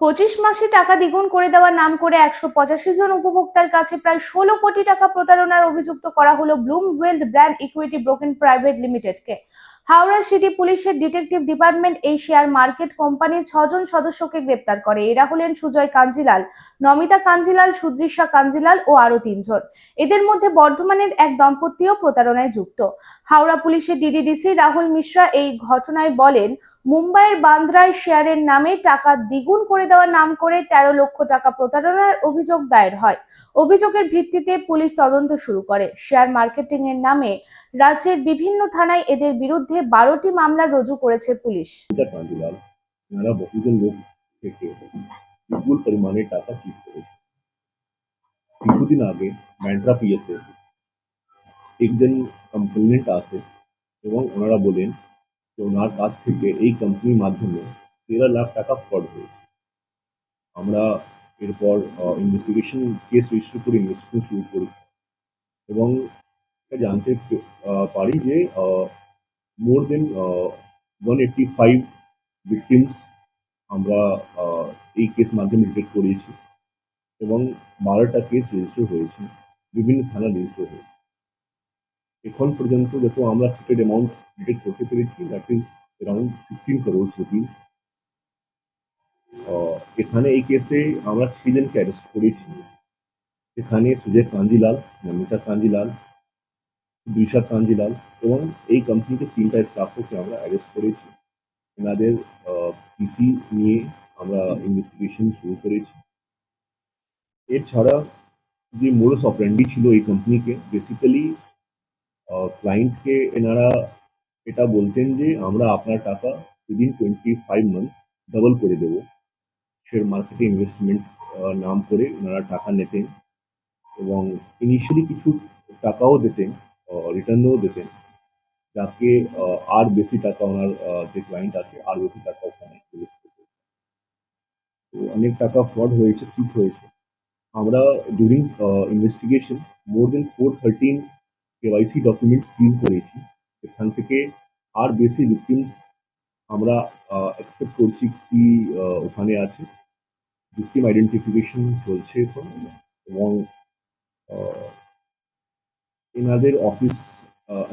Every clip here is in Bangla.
25 মাসে টাকা দ্বিগুণ করে দেওয়ার নাম করে 185 জন উপভোক্তার কাছে প্রায় 16 কোটি টাকা প্রতারণার অভিযুক্ত করা হলো Bloom Wealth Brand Equity Broken private লিমিটেডকে। হাওড়া সিটি পুলিশের ডিটেকটিভ ডিপার্টমেন্ট এই শেয়ার মার্কেট কোম্পানির 6 জন সদস্যকে গ্রেপ্তার করে। এরা হলেন সুজয় কাঞ্জিলাল, নমিতা কাঞ্জিলাল, সুদৃশ্যা কাঞ্জিলাল ও আরো 3 জন। এদের মধ্যে বর্ধমানের এক দম্পতিও প্রতারণায় যুক্ত। হাওড়া পুলিশের ডিডিডিসি রাহুল মিশ্রা এই ঘটনায় বলেন, মুম্বাইয়ের বান্দ্রায় শেয়ারের নামে টাকা দ্বিগুণ করে দেওয়ার নাম করে 13 লক্ষ টাকা প্রতারণার অভিযোগ দায়ের হয়। অভিযোগের ভিত্তিতে পুলিশ তদন্ত শুরু করে। শেয়ার মার্কেটিং এর নামে রাজ্যের বিভিন্ন থানায় এদের বিরুদ্ধে 12টি মামলা রুজু করেছে পুলিশ। বহুজন লোক থেকে বিপুল পরিমাণে টাকা চিট করেছে। কিছুদিন আগে ম্যান্ড্রা পিএসএ একজন কমপ্লেনেন্ট আসে এবং ওনারা বলেন যে ওনার কাছ থেকে এই কোম্পানির মাধ্যমে 13 লাখ টাকা ফ্রড হয়েছে। আমরা এরপর ইনভেস্টিগেশন কেস রেজিস্টার করে ইনভেস্টিগেশন শুরু করি এবং জানতে পারি যে মোর দেন 185 ভিকটিমস আমরা এই কেস মাধ্যমে ডিটেক্ট করেছি এবং 12টা কেস রেজিস্টার হয়েছে, বিভিন্ন থানা রেজিস্টার হয়েছে। এখন পর্যন্ত যত আমরা টিকেট অ্যামাউন্ট ডিটেক্ট করতে পেরেছি, that is around 16 crore rupees। এখানে এই কেসে আমরা 6 জনকে অ্যারেস্ট করেছি। এখানে সুজয় কাঞ্জিলাল, নমিতা কাঞ্জিলাল, সুদৃশ্যা কাঞ্জিলাল এবং এই কোম্পানিতে 3টা স্টাফকে আমরা অ্যারেস্ট করেছি। এনাদের পিসি নিয়ে আমরা ইনভেস্টিগেশন শুরু করেছি। এছাড়া যে মোডাস অপারেন্ডি ছিল এই কোম্পানিকে, বেসিক্যালি ক্লায়েন্টকে এনারা এটা বলতেন যে আমরা আপনার টাকা উইদিন 25 months ডাবল করে দেবো। শেয়ার মার্কেটে ইনভেস্টমেন্ট নাম করে ওনারা টাকা নিতেন এবং ইনিশিয়ালি কিছু টাকাও দিতেন, রিটার্নও দিতেন, যাকে আর বেশি টাকা ওনার যে ক্লায়েন্ট আছে আর বেশি টাকা ওখানে ইনভেস্ট করতে। তো অনেক টাকা ফ্রড হয়েছে, চিট হয়েছে। আমরা ডিউরিং ইনভেস্টিগেশন মোর দেন 413 KYC ডকুমেন্ট সিজ করেছি। এখান থেকে আর বেশি ভিকটিমস আমরা এক্সপেক্ট করছি কি ওখানে আছে। ভিকটিম আইডেন্টিফিকেশন চলছে এখন এবং এনাদের অফিস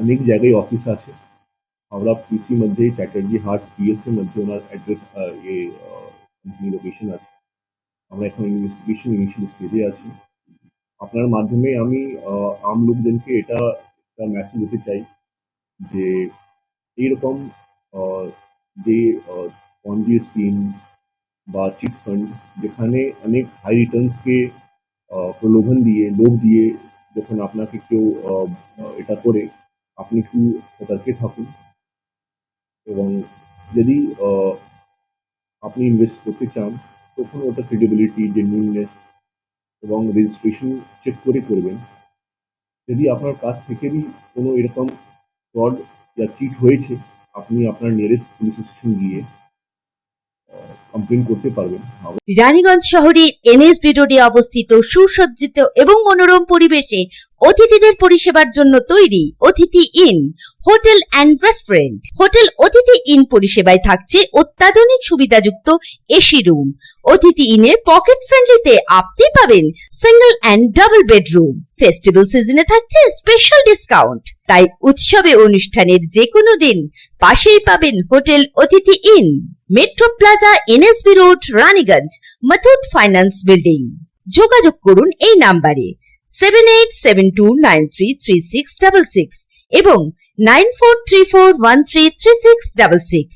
অনেক জায়গায় অফিস আছে। হাওড়া পিসি মধ্যে, চ্যাটার্জি হাট পিএসএ মধ্যে ওনার অ্যাড্রেস কোম্পানি লোকেশন আছে। আমরা এখন ইনভেস্টিগেশন ইনিশিয়াল স্টেজে আছি। আপনার মাধ্যমে আমি আম লোকজনকে এটা মেসেজ দিতে চাই যে এইরকম যে পঞ্জি স্কিম বা চিট ফান্ড, যেখানে অনেক হাই রিটার্নসকে প্রলোভন দিয়ে, লোভ দিয়ে যখন আপনাকে কেউ এটা করে, আপনি একটু সতর্কে থাকুন এবং যদি আপনি ইনভেস্ট করতে চান তখন ওটা ক্রেডিবিলিটি, জেনুইননেস এবং রেজিস্ট্রেশন চেক করে করবেন। যদি আপনার কাছ থেকেই কোনো এরকম ফ্রড বা চিট হয়েছে, আপনি আপনার নিয়ারেস্ট পুলিশ স্টেশন গিয়ে কমপ্লেন করতে পারবেন। রানীগঞ্জ শহরের এনএসবি রোডে অবস্থিত সুসজ্জিত এবং মনোরম পরিবেশে অতিথিদের পরিষেবার জন্য তৈরি অতিথি in hotel and restaurant. Hotel অতিথি ইন পরিষেবায় থাকছে অত্যাধুনিক সুবিধাযুক্ত এসি রুম। অতিথি ইনের পকেট ফ্রেন্ডলিতে আপনি পাবেন single and double bedroom. Festival সিজনে থাকছে স্পেশাল ডিসকাউন্ট। তাই উৎসবে অনুষ্ঠানের যে কোনো দিন পাশেই পাবেন হোটেল অতিথি in, metro plaza, NSB road, Raniganj, Muthoot finance building. যোগাযোগ করুন এই নাম্বারে 7872933666 এবং 9434133666।